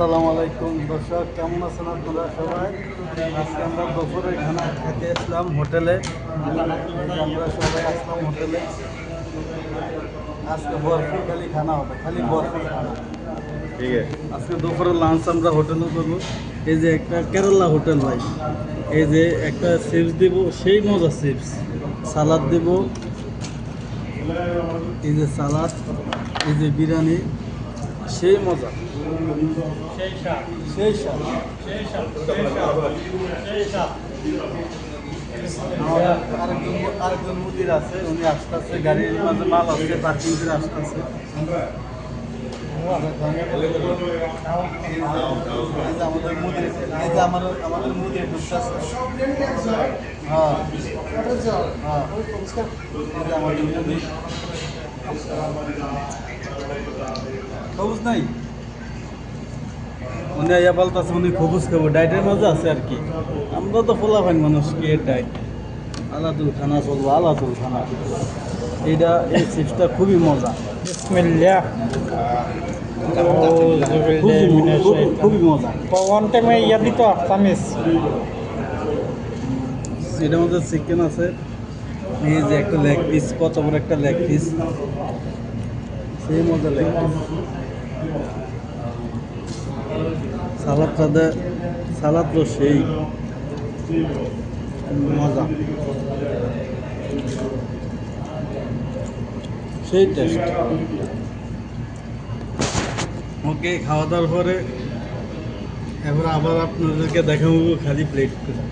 আসসালামু আলাইকুম দর্শক, কেমন আছেন আপনারা সবাই? আজকে আমরা দুপুরে খানা খেতে আসলাম হোটেলে। আমরা সবাই আসলাম হোটেলে। আজকে ভরপুর খালি খানা হবে, খালি ভরপুর খানা। ঠিক আছে। আজকে দুপুরে লাঞ্চ আমরা হোটেলে করবো। এই যে একটা কেরালা হোটেল ভাই, এই যে একটা চিপস দিব, সেই মজা চিপস। সালাদ দেব, এই যে সালাদ, এই যে বিরিয়ানি, সেই মজা, সেই স্বাদ। আরেকজন মুদির আছে, উনি আসতেছে, গাড়ির মাঝে মাল আছে, পার্কিং করে আসতেছে। আমাদের মুদির, এই যে আমাদের মুদির ঢুকতেছে। হ্যাঁ হ্যাঁ, এই যে আমাদের মুদির। সবুজ নাই, উনি আইয়া বলতেছে উনি খবুজ খাবো, ডায়েটের মধ্যে আছে আর কি। আমরা তো ফোলাফাইন মানুষ, কি ডায়েট, আলাদুল খানা চলবো, আলাদুল খানা। এইটা, এই চিপসটা খুবই মজা, বিসমিল্লাহ। খুবই মজা। ওয়ান টাইমে ইয়া দিত তামিজ। এটার মধ্যে চিকেন আছে, এই যে একটা লেগ পিস, কত বড় একটা লেগ পিস, সেই মজা লেগ পিস। সালাদ তো সেই মজা, সেই টেস্ট। ওকে, খাওয়া দাওয়ার পরে এবার আবার আপনাদেরকে দেখাবো খালি প্লেট করে।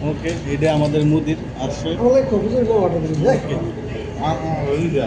ওকে, এটা আমাদের মুদির আসছে। ওই যা